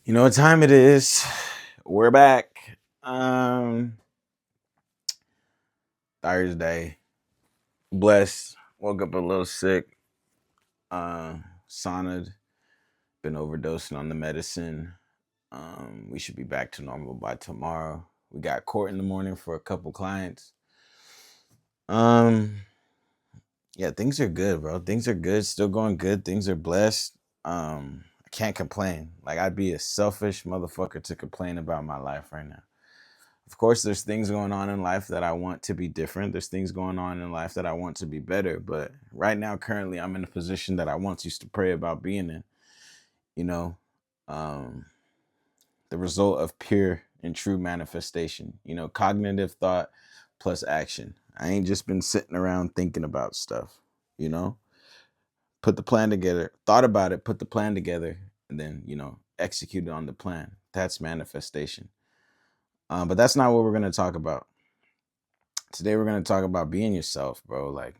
You know what time it is? We're back. Um, Thursday. Blessed. Woke up a little sick. Saunaed. Been overdosing on the medicine. We should be back to normal by tomorrow. We got court in the morning for a couple clients. Um, yeah, things are good, bro. Things are good. Still going good. Things are blessed. I can't complain. Like I'd be a selfish motherfucker to complain about my life right now. Of course, there's things going on in life that I want to be different. There's things going on in life that I want to be better. But right now, currently, I'm in a position that I once used to pray about being in. You know, um, the result of pure and true manifestation. Cognitive thought plus action. I ain't just been sitting around thinking about stuff. You know, put the plan together, thought about it, put the plan together, and then executed on the plan. That's manifestation. But that's not what we're gonna talk about. Today we're gonna talk about being yourself, bro. Like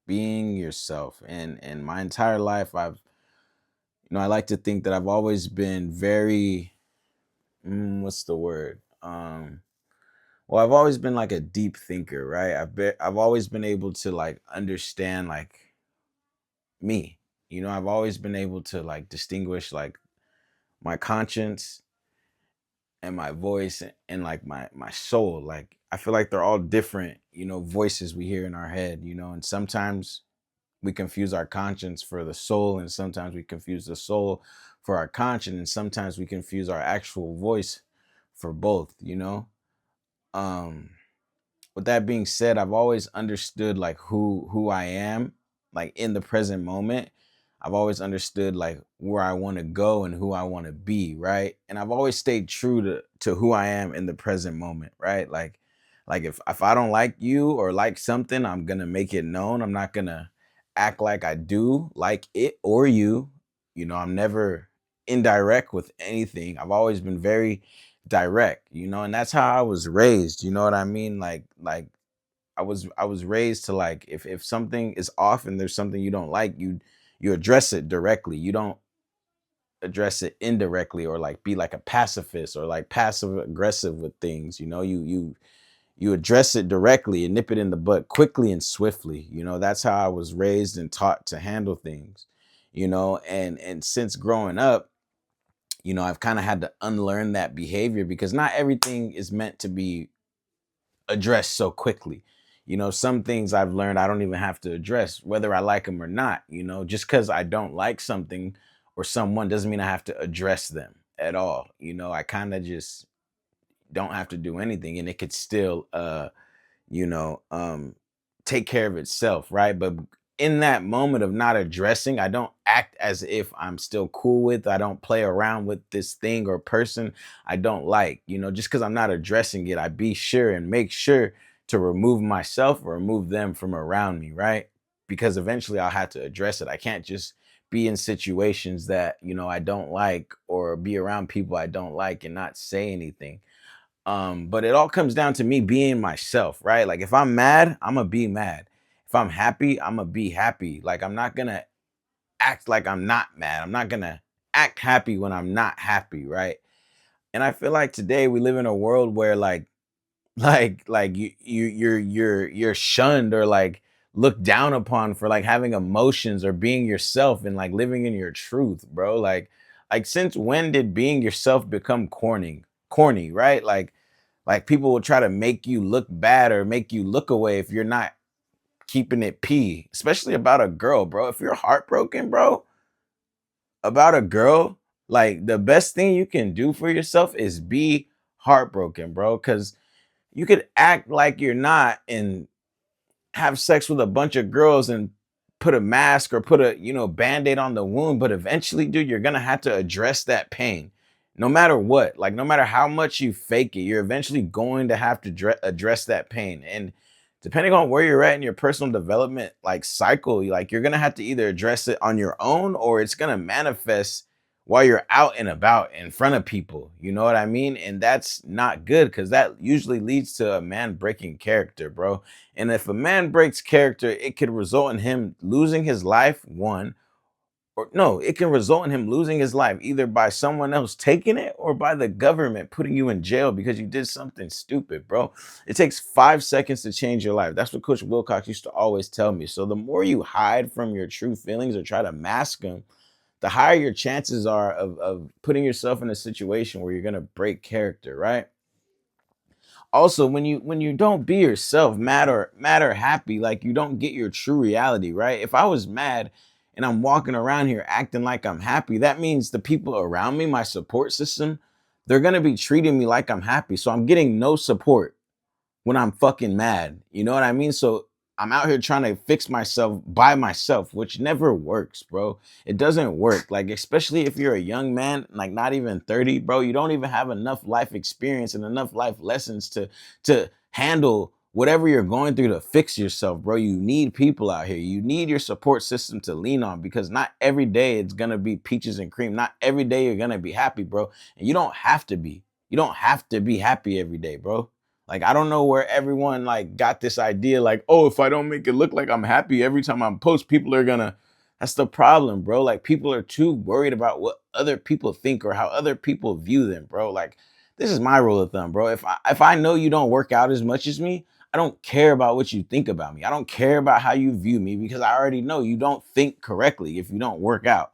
being yourself. And my entire life, I like to think that I've always been very, what's the word? Well, I've always been like a deep thinker, right? I've always been able to like understand like me. I've always been able to like distinguish like my conscience and my voice and like my soul. Like I feel like they're all different, voices we hear in our head, and sometimes we confuse our conscience for the soul, and sometimes we confuse the soul for our conscience, and sometimes we confuse our actual voice for both. um with that being said, I've always understood like who I am, like in the present moment. I've always understood like where I want to go and who I want to be, right? And I've always stayed true to who I am in the present moment, right? Like if I don't like you or like something, I'm gonna make it known. I'm not gonna act like I do like it or you. I'm never indirect with anything. I've always been very direct, and that's how I was raised. You know what I mean? Like I was raised to like if something is off and there's something you don't like, you address it directly. You don't address it indirectly or like be like a pacifist or like passive aggressive with things. You address it directly and nip it in the butt quickly and swiftly. That's how I was raised and taught to handle things. And since growing up, I've kind of had to unlearn that behavior because not everything is meant to be addressed so quickly. Some things I've learned I don't even have to address, whether I like them or not. Just because I don't like something or someone doesn't mean I have to address them at all. I kind of just don't have to do anything and it could still you know, um, take care of itself, right? But in that moment of not addressing, I don't act as if I'm still cool with, I don't play around with this thing or person I don't like, just because I'm not addressing it, I be sure and make sure to remove myself or remove them from around me, right? Because eventually I'll have to address it. I can't just be in situations that, I don't like or be around people I don't like and not say anything. But it all comes down to me being myself, right? Like if I'm mad, I'm gonna be mad. If I'm happy, I'm gonna be happy. Like I'm not gonna act like I'm not mad. I'm not gonna act happy when I'm not happy, right? And I feel like today we live in a world where like you're shunned or like looked down upon for like having emotions or being yourself and like living in your truth, bro. Like since when did being yourself become corny, right? Like people will try to make you look bad or make you look away if you're not keeping it p, especially about a girl, bro. If you're heartbroken, bro, about a girl, like the best thing you can do for yourself is be heartbroken, bro. Cause you could act like you're not and have sex with a bunch of girls and put a mask or put a band-aid on the wound, but eventually, dude, you're gonna have to address that pain no matter what. Like no matter how much you fake it, you're eventually going to have to address that pain. And depending on where you're at in your personal development like cycle, like you're gonna have to either address it on your own or it's gonna manifest while you're out and about in front of people. You know what I mean? And that's not good because that usually leads to a man breaking character, bro. And if a man breaks character, it could result in him losing his life, one, or no, it can result in him losing his life either by someone else taking it or by the government putting you in jail because you did something stupid, bro. It takes 5 seconds to change your life. That's what Coach Wilcox used to always tell me. So the more you hide from your true feelings or try to mask them, the higher your chances are of putting yourself in a situation where you're gonna break character, right? Also, when you don't be yourself, mad or happy, like you don't get your true reality, right? If I was mad and I'm walking around here acting like I'm happy, that means the people around me, my support system, they're gonna be treating me like I'm happy. So I'm getting no support when I'm fucking mad. You know what I mean? So I'm out here trying to fix myself by myself, which never works, bro. It doesn't work. Like, especially if you're a young man, like not even 30, bro, you don't even have enough life experience and enough life lessons to handle whatever you're going through to fix yourself, bro. You need people out here. You need your support system to lean on because not every day it's gonna be peaches and cream. Not every day you're gonna be happy, bro. And you don't have to be. You don't have to be happy every day, bro. Like, I don't know where everyone like got this idea, like, oh, if I don't make it look like I'm happy every time I post, people are gonna. That's the problem, bro. Like, people are too worried about what other people think or how other people view them, bro. Like, this is my rule of thumb, bro. If I know you don't work out as much as me, I don't care about what you think about me. I don't care about how you view me because I already know you don't think correctly if you don't work out.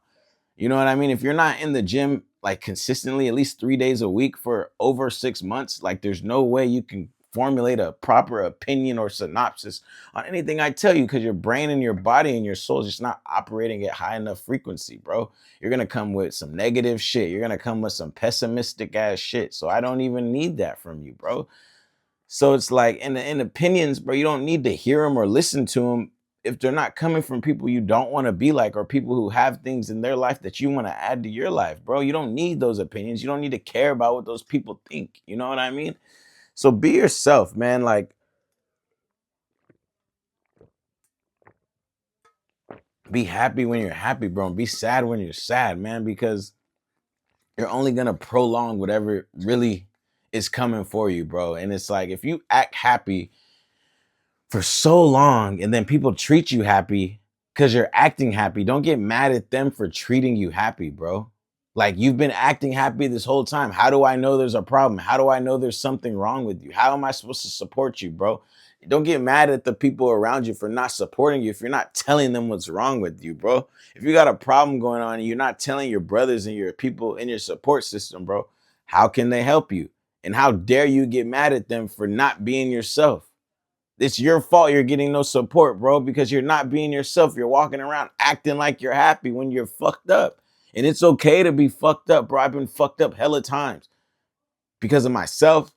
You know what I mean? If you're not in the gym like consistently, at least 3 days a week for over 6 months, like there's no way you can formulate a proper opinion or synopsis on anything I tell you because your brain and your body and your soul is just not operating at high enough frequency, bro. You're gonna come with some negative shit. You're gonna come with some pessimistic ass shit. So I don't even need that from you, bro. So it's like in opinions, bro, you don't need to hear them or listen to them if they're not coming from people you don't want to be like or people who have things in their life that you want to add to your life, bro. You don't need those opinions. You don't need to care about what those people think. You know what I mean? So be yourself, man. Like, be happy when you're happy, bro, and be sad when you're sad, man, because you're only gonna prolong whatever really is coming for you, bro. And it's like if you act happy for so long and then people treat you happy because you're acting happy, don't get mad at them for treating you happy, bro. Like, you've been acting happy this whole time. How do I know there's a problem? How do I know there's something wrong with you? How am I supposed to support you, bro? Don't get mad at the people around you for not supporting you if you're not telling them what's wrong with you, bro. If you got a problem going on and you're not telling your brothers and your people in your support system, bro, how can they help you? And how dare you get mad at them for not being yourself? It's your fault you're getting no support, bro, because you're not being yourself. You're walking around acting like you're happy when you're fucked up. And it's okay to be fucked up, bro. I've been fucked up hella times because of myself.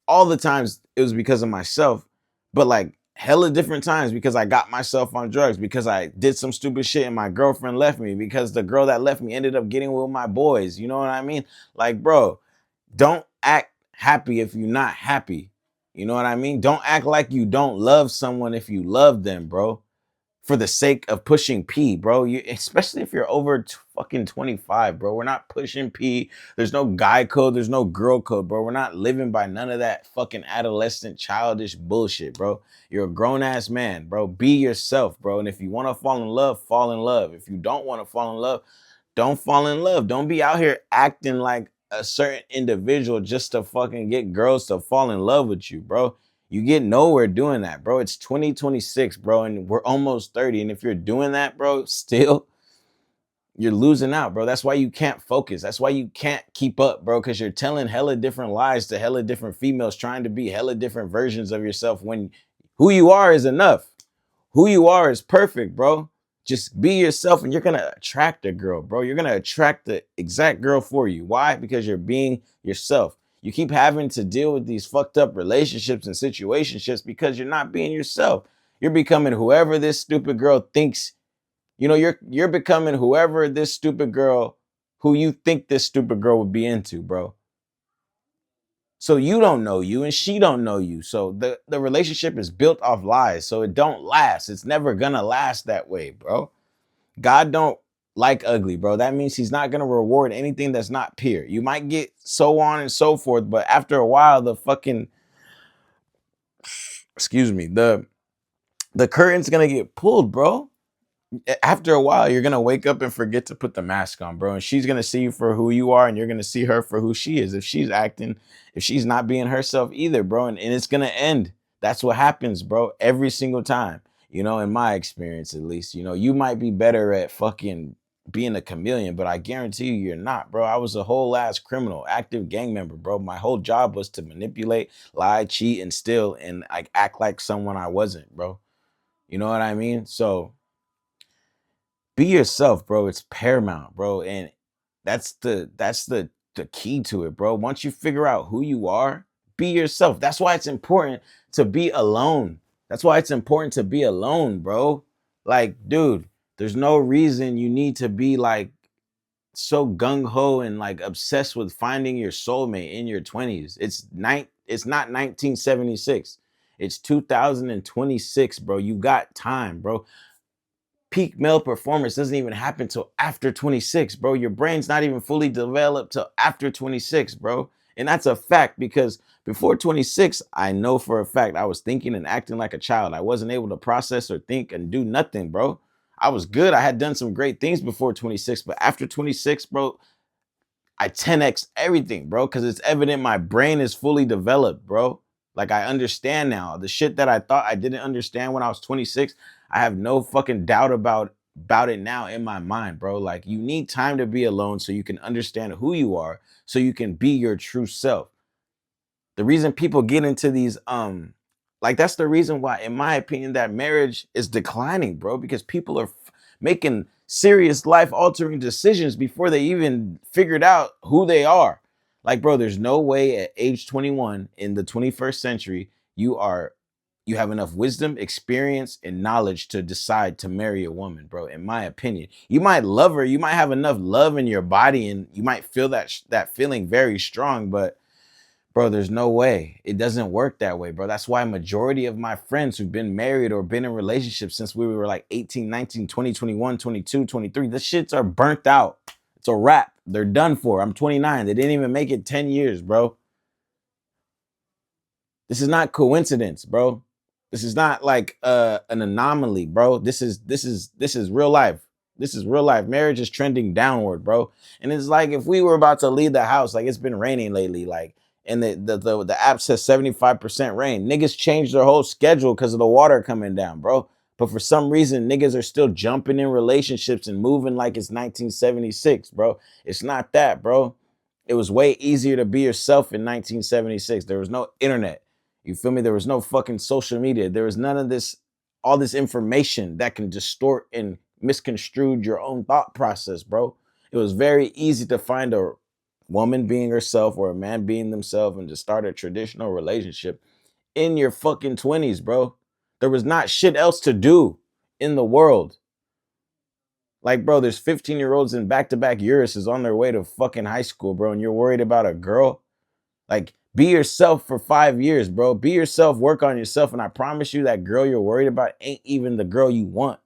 All the times it was because of myself, but like hella different times because I got myself on drugs, because I did some stupid shit and my girlfriend left me, because the girl that left me ended up getting with my boys. You know what I mean? Like, bro, don't act happy if you're not happy. You know what I mean? Don't act like you don't love someone if you love them, bro. For the sake of pushing P, bro. You, especially if you're over fucking 25, bro. We're not pushing P. There's no guy code. There's no girl code, bro. We're not living by none of that fucking adolescent, childish bullshit, bro. You're a grown ass man, bro. Be yourself, bro. And if you want to fall in love, fall in love. If you don't want to fall in love, don't fall in love. Don't be out here acting like a certain individual just to fucking get girls to fall in love with you, bro. You get nowhere doing that, bro. It's 2026, bro, and we're almost 30. And if you're doing that, bro, still, you're losing out, bro. That's why you can't focus. That's why you can't keep up, bro, because you're telling hella different lies to hella different females, trying to be hella different versions of yourself when who you are is enough. Who you are is perfect, bro. Just be yourself and you're going to attract a girl, bro. You're going to attract the exact girl for you. Why? Because you're being yourself. You keep having to deal with these fucked up relationships and situationships because you're not being yourself. You're becoming whoever this stupid girl thinks. You know, you're becoming whoever this stupid girl who you think this stupid girl would be into, bro. So you don't know you and she don't know you. So the relationship is built off lies. So it don't last. It's never gonna last that way, bro. God don't like ugly, bro. That means he's not gonna reward anything that's not pure. You might get so on and so forth, but after a while, the fucking excuse me, the curtain's gonna get pulled, bro. After a while, you're gonna wake up and forget to put the mask on, bro. And she's gonna see you for who you are, and you're gonna see her for who she is. If she's not being herself either, bro, and it's gonna end. That's what happens, bro, every single time. In my experience at least. You might be better at fucking being a chameleon, but I guarantee you you're not, bro. I was a whole ass criminal, active gang member, bro. My whole job was to manipulate, lie, cheat, and steal, and like act like someone I wasn't, bro. You know what I mean? So be yourself, bro. It's paramount, bro. And that's the key to it, bro. Once you figure out who you are, be yourself. That's why it's important to be alone. That's why it's important to be alone, bro. Like, dude, there's no reason you need to be like so gung ho and like obsessed with finding your soulmate in your 20s. It's not 1976. It's 2026, bro. You got time, bro. Peak male performance doesn't even happen till after 26, bro. Your brain's not even fully developed till after 26, bro. And that's a fact because before 26, I know for a fact I was thinking and acting like a child. I wasn't able to process or think and do nothing, bro. I was good. I had done some great things before 26, but after 26, bro, I 10x everything, bro, because it's evident my brain is fully developed, bro. Like I understand now. The shit that I thought I didn't understand when I was 26, I have no fucking doubt about it now in my mind, bro. Like you need time to be alone so you can understand who you are, so you can be your true self. The reason people get into these like that's the reason why in my opinion that marriage is declining, bro, because people are making serious life altering decisions before they even figured out who they are. Like, bro, there's no way at age 21 in the 21st century you have enough wisdom, experience, and knowledge to decide to marry a woman, bro. In my opinion, you might love her, you might have enough love in your body, and you might feel that feeling very strong, but bro, there's no way. It doesn't work that way, bro. That's why majority of my friends who've been married or been in relationships since we were like 18, 19, 20, 21, 22, 23, the shits are burnt out. It's a wrap. They're done for. I'm 29. They didn't even make it 10 years, bro. This is not coincidence, bro. This is not like an anomaly, bro. This is real life. This is real life. Marriage is trending downward, bro. And it's like if we were about to leave the house, like it's been raining lately, like and the app says 75% rain. Niggas changed their whole schedule because of the water coming down, bro. But for some reason, niggas are still jumping in relationships and moving like it's 1976, bro. It's not that, bro. It was way easier to be yourself in 1976. There was no internet. You feel me? There was no fucking social media. There was none of this, all this information that can distort and misconstrue your own thought process, bro. It was very easy to find a woman being herself or a man being themselves and to start a traditional relationship in your fucking 20s, bro. There was not shit else to do in the world. Like, bro, there's 15-year-olds in back-to-back years is on their way to fucking high school, bro, and you're worried about a girl. Like, be yourself for 5 years, bro. Be yourself, work on yourself, and I promise you that girl you're worried about ain't even the girl you want.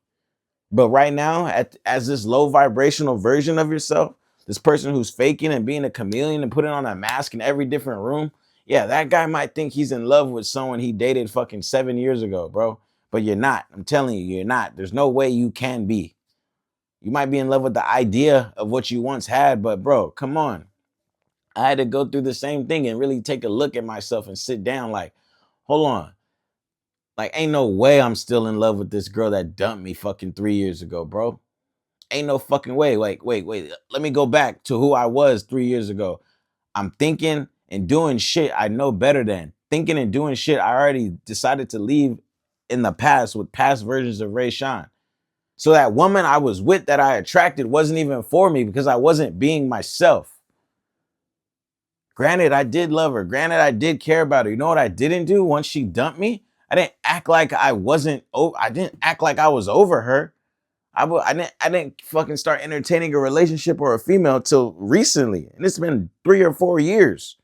But right now, as this low vibrational version of yourself, this person who's faking and being a chameleon and putting on a mask in every different room, yeah, that guy might think he's in love with someone he dated fucking 7 years ago, bro. But you're not. I'm telling you, you're not. There's no way you can be. You might be in love with the idea of what you once had, but bro, come on. I had to go through the same thing and really take a look at myself and sit down like, hold on. Like, ain't no way I'm still in love with this girl that dumped me fucking 3 years ago, bro. Ain't no fucking way. Like, wait. Let me go back to who I was 3 years ago. I'm thinking and doing shit I know better than. Thinking and doing shit I already decided to leave in the past with past versions of Ray Sean. So that woman I was with that I attracted wasn't even for me because I wasn't being myself. Granted, I did love her. Granted, I did care about her. You know what I didn't do once she dumped me? I didn't act like I wasn't. I didn't act like I was over her. I didn't fucking start entertaining a relationship or a female till recently, and it's been 3 or 4 years.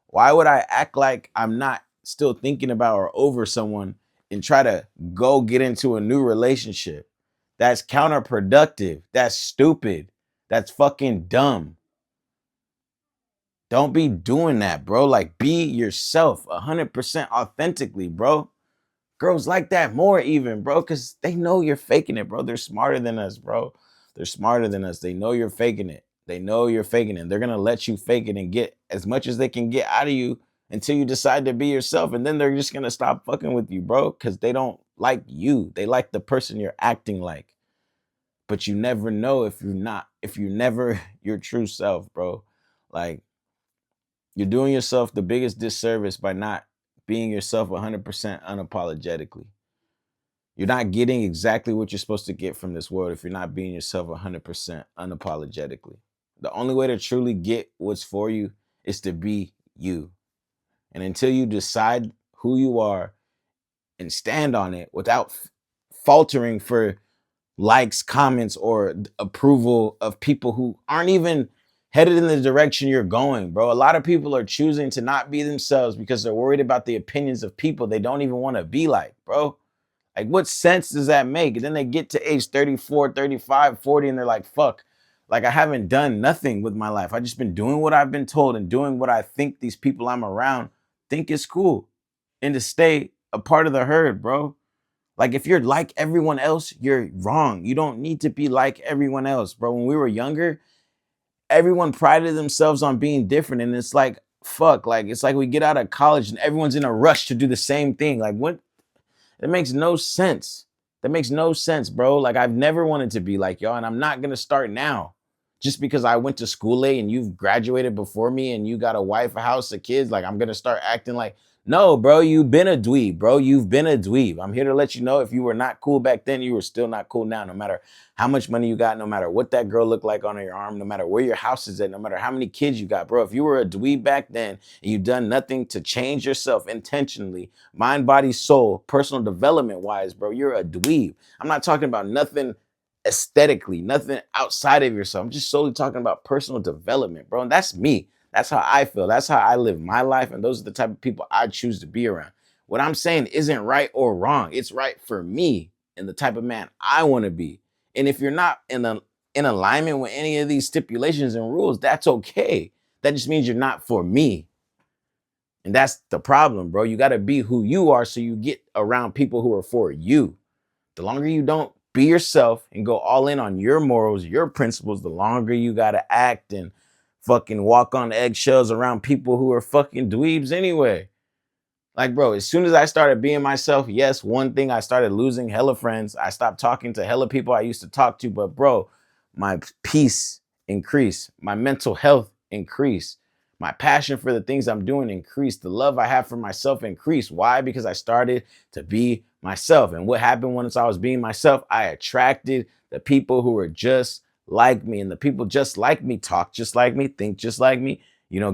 Why would I act like I'm not still thinking about or over someone and try to go get into a new relationship? That's counterproductive. That's stupid. That's fucking dumb. Don't be doing that, bro. Like, be yourself 100% authentically, bro. Girls like that more even, bro, because they know you're faking it, bro. They're smarter than us, bro. They're smarter than us. They know you're faking it. They know you're faking it. They're going to let you fake it and get as much as they can get out of you until you decide to be yourself. And then they're just going to stop fucking with you, bro, because they don't like you. They like the person you're acting like. But you never know if you're never your true self, bro. Like, you're doing yourself the biggest disservice by not being yourself 100% unapologetically. You're not getting exactly what you're supposed to get from this world if you're not being yourself 100% unapologetically. The only way to truly get what's for you is to be you. And until you decide who you are and stand on it without faltering for likes, comments, or approval of people who aren't even headed in the direction you're going, bro. A lot of people are choosing to not be themselves because they're worried about the opinions of people they don't even want to be like, bro. Like, what sense does that make? And then they get to age 34, 35, 40, and they're like, fuck, like, I haven't done nothing with my life. I've just been doing what I've been told and doing what I think these people I'm around think is cool. And to stay a part of the herd, bro. Like, if you're like everyone else, you're wrong. You don't need to be like everyone else, bro. When we were younger, everyone prided themselves on being different. And it's like, fuck, like, it's like we get out of college and everyone's in a rush to do the same thing. Like, what? That makes no sense. That makes no sense, bro. Like, I've never wanted to be like y'all, and I'm not gonna start now. Just because I went to school late and you've graduated before me and you got a wife, a house, a kids, like I'm gonna start acting like, no, bro, you've been a dweeb, bro. You've been a dweeb. I'm here to let you know if you were not cool back then, you were still not cool now, no matter how much money you got, no matter what that girl looked like on your arm, no matter where your house is at, no matter how many kids you got, bro. If you were a dweeb back then and you've done nothing to change yourself intentionally, mind, body, soul, personal development wise, bro, you're a dweeb. I'm not talking about nothing aesthetically, nothing outside of yourself. I'm just solely talking about personal development, bro. And that's me. That's how I feel. That's how I live my life. And those are the type of people I choose to be around. What I'm saying isn't right or wrong. It's right for me and the type of man I want to be. And if you're not in alignment with any of these stipulations and rules, that's okay. That just means you're not for me. And that's the problem, bro. You got to be who you are so you get around people who are for you. The longer you don't be yourself and go all in on your morals, your principles, the longer you got to act and fucking walk on eggshells around people who are fucking dweebs anyway. Like, bro, as soon as I started being myself, yes, one thing, I started losing hella friends. I stopped talking to hella people I used to talk to, but bro, my peace increased. My mental health increased. My passion for the things I'm doing increased. The love I have for myself increased. Why? Because I started to be myself. And what happened once I was being myself? I attracted the people who were just like me. And the people just like me talk just like me, think just like me,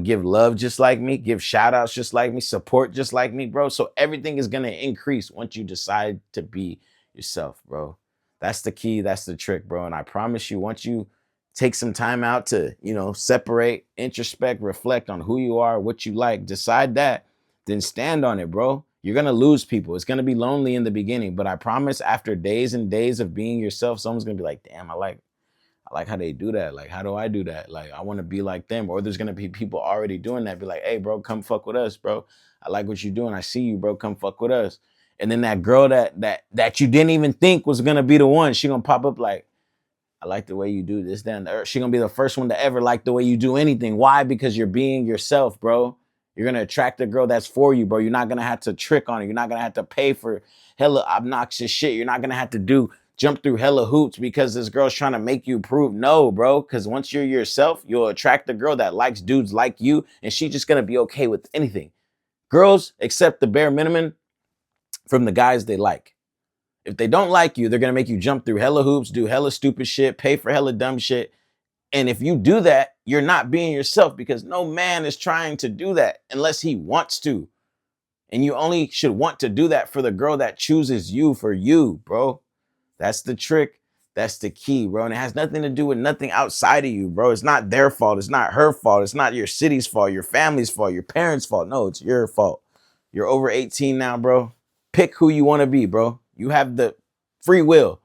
give love just like me, give shout outs just like me, support just like me, bro. So everything is going to increase once you decide to be yourself, bro. That's the key. That's the trick, bro. And I promise you, once you take some time out to, separate, introspect, reflect on who you are, what you like, decide that, then stand on it, bro. You're going to lose people. It's going to be lonely in the beginning, but I promise after days and days of being yourself, someone's going to be like, damn, I like how they do that. Like, how do I do that? Like, I want to be like them. Or there's going to be people already doing that. Be like, hey, bro, come fuck with us, bro. I like what you're doing. I see you, bro. Come fuck with us. And then that girl that you didn't even think was going to be the one, she going to pop up like, I like the way you do this, then she going to be the first one to ever like the way you do anything. Why? Because you're being yourself, bro. You're going to attract a girl that's for you, bro. You're not going to have to trick on her. You're not going to have to pay for hella obnoxious shit. You're not going to have to jump through hella hoops because this girl's trying to make you prove. No, bro. Because once you're yourself, you'll attract a girl that likes dudes like you, and she's just going to be okay with anything. Girls accept the bare minimum from the guys they like. If they don't like you, they're going to make you jump through hella hoops, do hella stupid shit, pay for hella dumb shit. And if you do that, you're not being yourself because no man is trying to do that unless he wants to. And you only should want to do that for the girl that chooses you for you, bro. That's the trick. That's the key, bro. And it has nothing to do with nothing outside of you, bro. It's not their fault. It's not her fault. It's not your city's fault, your family's fault, your parents' fault. No, it's your fault. You're over 18 now, bro. Pick who you want to be, bro. You have the free will.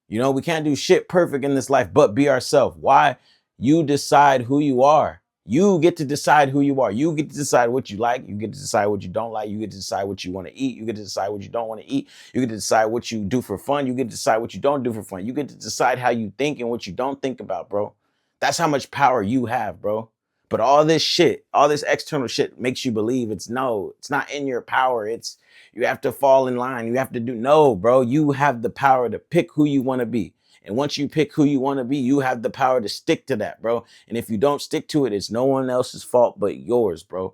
We can't do shit perfect in this life, but be ourselves. Why? You decide who you are. You get to decide who you are. You get to decide what you like. You get to decide what you don't like. You get to decide what you want to eat. You get to decide what you don't want to eat. You get to decide what you do for fun. You get to decide what you don't do for fun. You get to decide how you think and what you don't think about, bro. That's how much power you have, bro. But all this shit, all this external shit makes you believe it's not in your power. It's you have to fall in line. You have to do no, bro. You have the power to pick who you want to be. And once you pick who you want to be, you have the power to stick to that, bro. And if you don't stick to it, it's no one else's fault but yours, bro.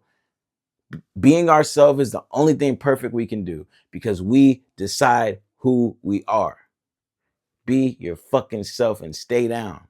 Being ourselves is the only thing perfect we can do because we decide who we are. Be your fucking self and stay down.